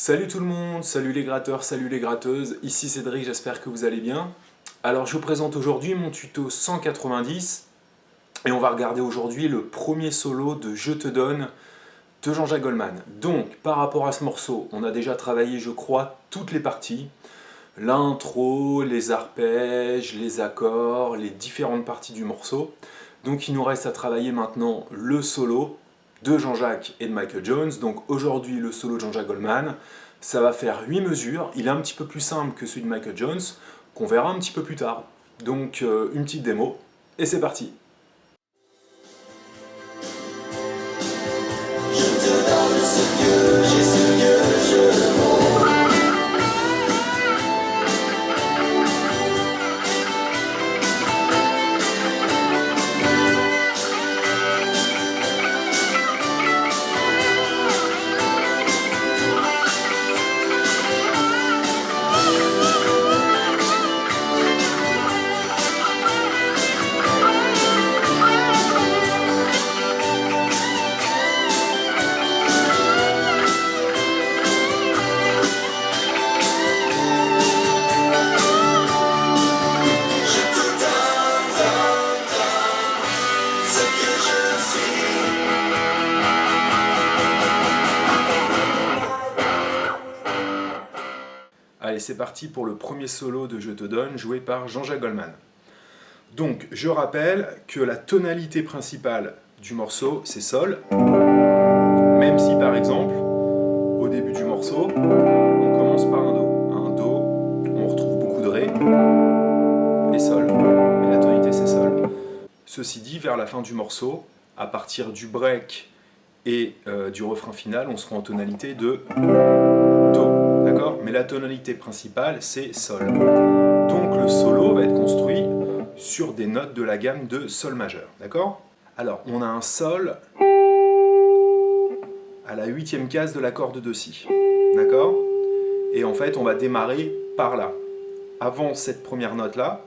Salut tout le monde, salut les gratteurs, salut les gratteuses, ici Cédric, j'espère que vous allez bien. Alors je vous présente aujourd'hui mon tuto 190 et on va regarder aujourd'hui le premier solo de Je te donne de Jean-Jacques Goldman. Donc par rapport à ce morceau, on a déjà travaillé je crois toutes les parties, l'intro, les arpèges, les accords, les différentes parties du morceau. Donc il nous reste à travailler maintenant le solo de Jean-Jacques et de Michael Jones. Donc aujourd'hui le solo de Jean-Jacques Goldman, ça va faire 8 mesures, il est un petit peu plus simple que celui de Michael Jones, qu'on verra un petit peu plus tard. Donc une petite démo, et c'est parti. Je te donne ce que j'ai, ce que je vaux. Allez, c'est parti pour le premier solo de Je te donne, joué par Jean-Jacques Goldman. Donc, je rappelle que la tonalité principale du morceau, c'est Sol. Même si, par exemple, au début du morceau, on commence par un Do. Un Do, on retrouve beaucoup de Ré et Sol. Et la tonalité, c'est Sol. Ceci dit, vers la fin du morceau, à partir du break et du refrain final, on sera en tonalité de Do. D'accord ? Mais la tonalité principale, c'est Sol. Donc le solo va être construit sur des notes de la gamme de Sol majeur. D'accord ? Alors, on a un Sol à la 8e case de la corde de Si. D'accord ? Et en fait, on va démarrer par là. Avant cette première note-là,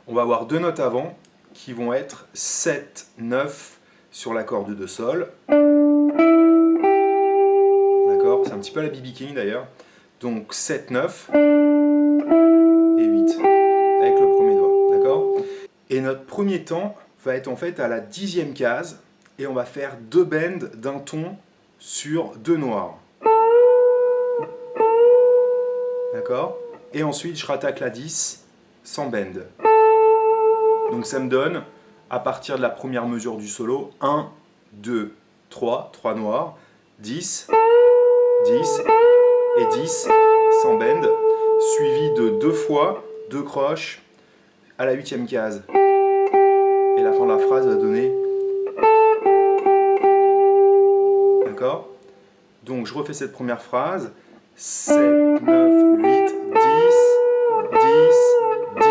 on va avoir deux notes avant qui vont être 7, 9 sur la corde de Sol. D'accord ? C'est un petit peu la B.B. King d'ailleurs. Donc 7, 9 et 8 avec le premier doigt. D'accord ? Et notre premier temps va être en fait à la 10e case et on va faire deux bends d'un ton sur deux noirs. D'accord ? Et ensuite je rattaque la 10 sans bend. Donc ça me donne, à partir de la première mesure du solo, 1, 2, 3 noirs, 10, 10 et 10 sans bend, suivi de deux fois, deux croches à la 8e case. Et la fin de la phrase va donner. D'accord ? Donc je refais cette première phrase. 7, 9, 8, 10, 10, 10,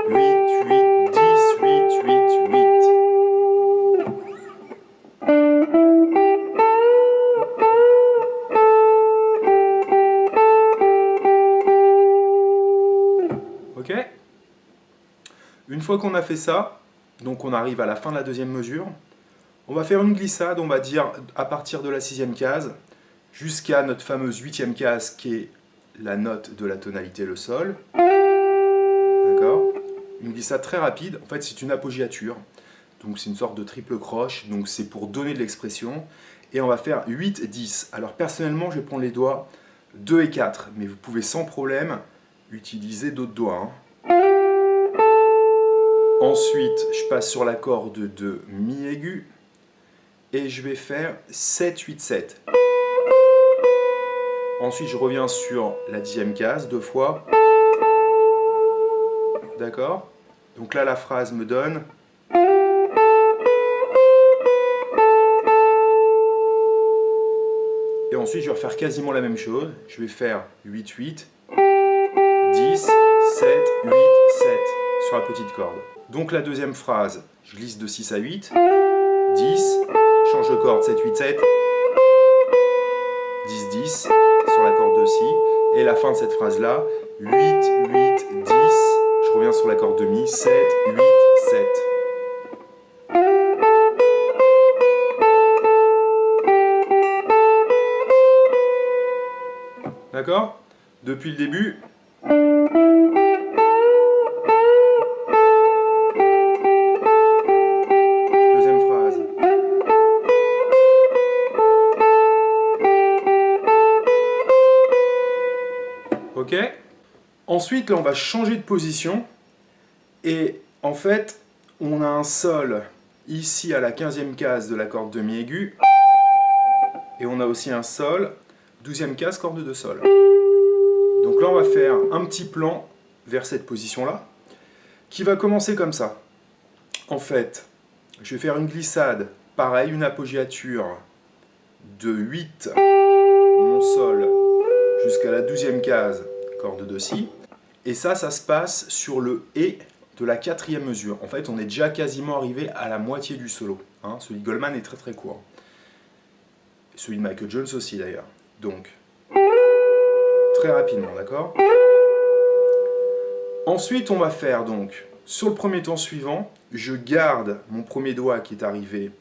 8, 8, 10, 8, 8, 8. Ok ? Une fois qu'on a fait ça, donc on arrive à la fin de la deuxième mesure, on va faire une glissade, on va dire à partir de la 6e case jusqu'à notre fameuse 8e case qui est la note de la tonalité, le Sol. D'accord ? Une glissade très rapide, en fait c'est une appoggiature, donc c'est une sorte de triple croche, donc c'est pour donner de l'expression. Et on va faire 8, 10. Alors personnellement je vais prendre les doigts 2 et 4, mais vous pouvez sans problème utiliser d'autres doigts. Ensuite, je passe sur la corde de Mi aigu et je vais faire 7, 8, 7. Ensuite, je reviens sur la 10e case, deux fois. D'accord ? Donc là, la phrase me donne. Et ensuite, je vais refaire quasiment la même chose. Je vais faire 8, 8, 10, 7, 8, 7 sur la petite corde. Donc la deuxième phrase, je glisse de 6 à 8, 10, change de corde, 7, 8, 7, 10, 10 sur la corde de Si, et la fin de cette phrase-là, 8, 8, 10, je reviens sur la corde de Mi, 7, 8, 7. D'accord? Depuis le début. Deuxième phrase. Ok? Ensuite, là, on va changer de position. Et en fait, on a un sol ici à la 15e case de la corde de mi aigu. Et on a aussi un sol, 12e case, corde de sol. Donc là, on va faire un petit plan vers cette position-là, qui va commencer comme ça. En fait, je vais faire une glissade, pareil, une appoggiature de 8, mon sol, jusqu'à la 12e case, corde de si. Et ça se passe sur le et de la 4e mesure. En fait, on est déjà quasiment arrivé à la moitié du solo. Hein. Celui de Goldman est très très court. Celui de Michael Jones aussi d'ailleurs. Donc, très rapidement, d'accord? Ensuite, on va faire donc, sur le premier temps suivant, je garde mon premier doigt qui est arrivé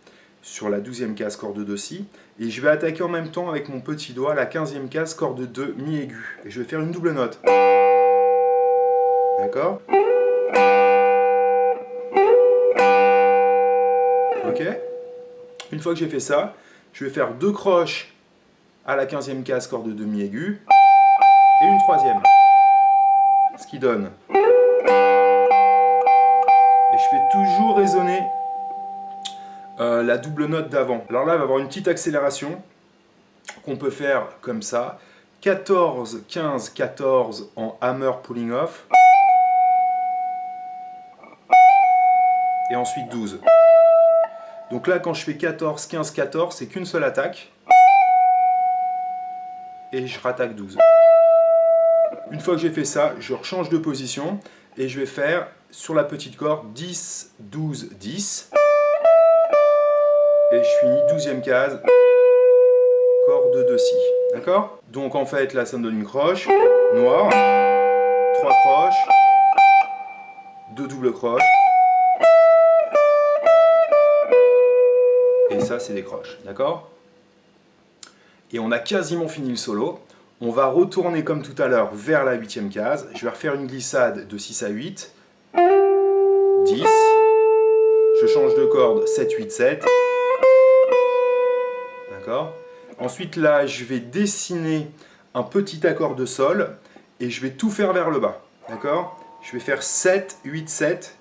sur la 12e case corde de si, et je vais attaquer en même temps avec mon petit doigt la 15e case corde de mi aigu. Et je vais faire une double note. D'accord? Ok? Une fois que j'ai fait ça, je vais faire 2 croches à la 15e case corde de mi aigu et une troisième. Ce qui donne. Et je fais toujours résonner la double note d'avant. Alors là, il va y avoir une petite accélération qu'on peut faire comme ça. 14, 15, 14 en hammer pulling off. Et ensuite 12. Donc là, quand je fais 14, 15, 14, c'est qu'une seule attaque. Et je rattaque 12. Une fois que j'ai fait ça, je rechange de position et je vais faire sur la petite corde 10, 12, 10. Et je finis 12e case, corde de si. D'accord? Donc en fait, là, ça me donne une croche noire, 3 croches, 2 doubles croches. Et ça, c'est des croches. D'accord? Et on a quasiment fini le solo. On va retourner comme tout à l'heure vers la 8e case. Je vais refaire une glissade de 6 à 8. 10. Je change de corde 7, 8, 7. D'accord? Ensuite là, je vais dessiner un petit accord de sol et je vais tout faire vers le bas. D'accord? Je vais faire 7, 8, 7.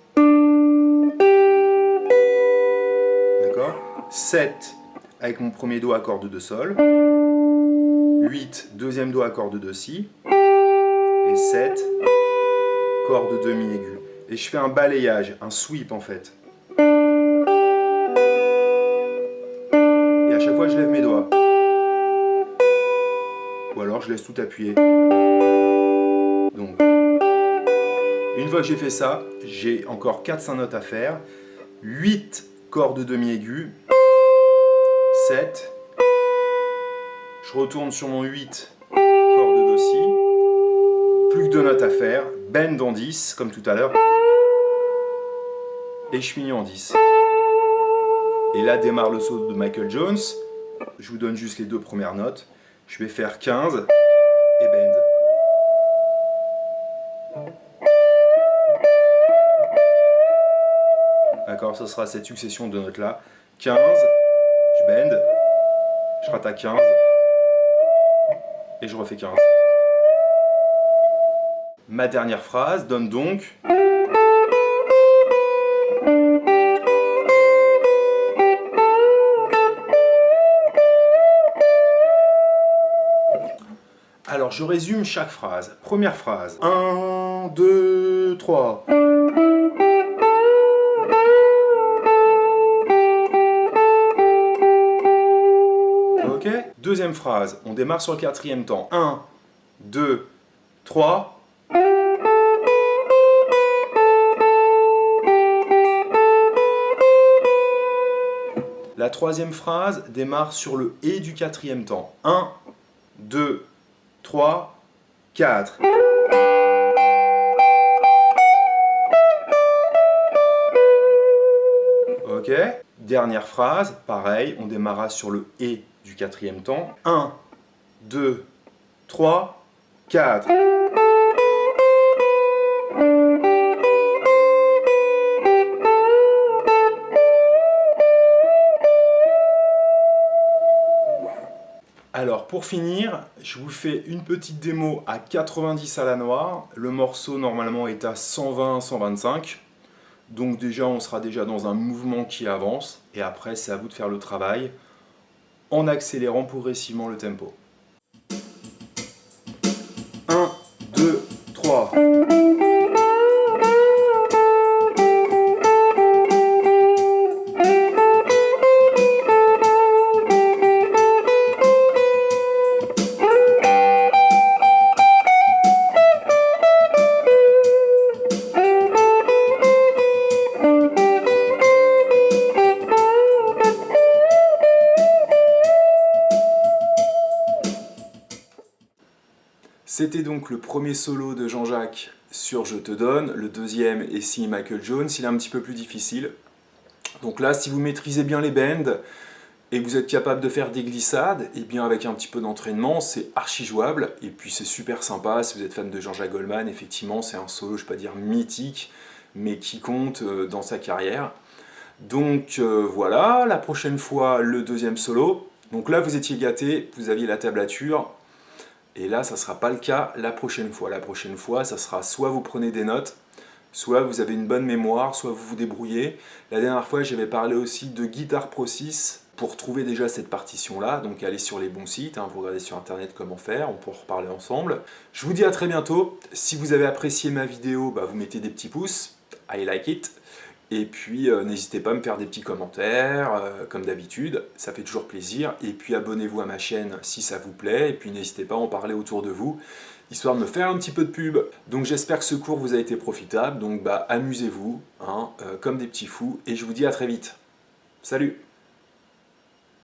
D'accord? 7 avec mon premier doigt corde de sol. 8, deuxième doigt corde de si. Et 7, corde de mi aigu. Et je fais un balayage, un sweep en fait. Et à chaque fois, je lève mes doigts. Ou alors, je laisse tout appuyer. Donc, une fois que j'ai fait ça, j'ai encore 4-5 notes à faire. 8 cordes de mi aigu. 7. Je retourne sur mon 8, corde de si. Plus que 2 notes à faire. Bend en 10, comme tout à l'heure. Et je finis en 10. Et là démarre le solo de Michael Jones. Je vous donne juste les 2 premières notes. Je vais faire 15 et bend. D'accord, ce sera cette succession de notes là. 15, je bend, je rate à 15 et je refais 15. Ma dernière phrase donne donc... Alors, je résume chaque phrase. Première phrase. 1, 2, 3. Ok. Deuxième phrase. On démarre sur le 4e temps. 1, 2, 3. La troisième phrase démarre sur le et du 4e temps. 1, 2, 3, 4. Ok. Dernière phrase, pareil, on démarra sur le et du 4e temps. 1, 2, 3, 4. Alors pour finir, je vous fais une petite démo à 90 à la noire. Le morceau normalement est à 120-125. Donc déjà on sera déjà dans un mouvement qui avance. Et après c'est à vous de faire le travail en accélérant progressivement le tempo. 1, 2, 3. C'était donc le premier solo de Jean-Jacques sur Je te donne. Le deuxième est signé Michael Jones. Il est un petit peu plus difficile. Donc là, si vous maîtrisez bien les bends et que vous êtes capable de faire des glissades, et bien avec un petit peu d'entraînement, c'est archi jouable. Et puis c'est super sympa. Si vous êtes fan de Jean-Jacques Goldman, effectivement, c'est un solo, je ne vais pas dire mythique, mais qui compte dans sa carrière. Donc voilà, la prochaine fois, le deuxième solo. Donc là, vous étiez gâtés, vous aviez la tablature. Et là, ça ne sera pas le cas la prochaine fois. La prochaine fois, ça sera soit vous prenez des notes, soit vous avez une bonne mémoire, soit vous vous débrouillez. La dernière fois, j'avais parlé aussi de Guitar Pro 6 pour trouver déjà cette partition-là. Donc allez sur les bons sites, vous regardez sur internet comment faire, on peut en reparler ensemble. Je vous dis à très bientôt. Si vous avez apprécié ma vidéo, vous mettez des petits pouces, I like it. Et puis n'hésitez pas à me faire des petits commentaires, comme d'habitude, ça fait toujours plaisir. Et puis abonnez-vous à ma chaîne si ça vous plaît, et puis n'hésitez pas à en parler autour de vous, histoire de me faire un petit peu de pub. Donc j'espère que ce cours vous a été profitable, donc amusez-vous, comme des petits fous, et je vous dis à très vite. Salut!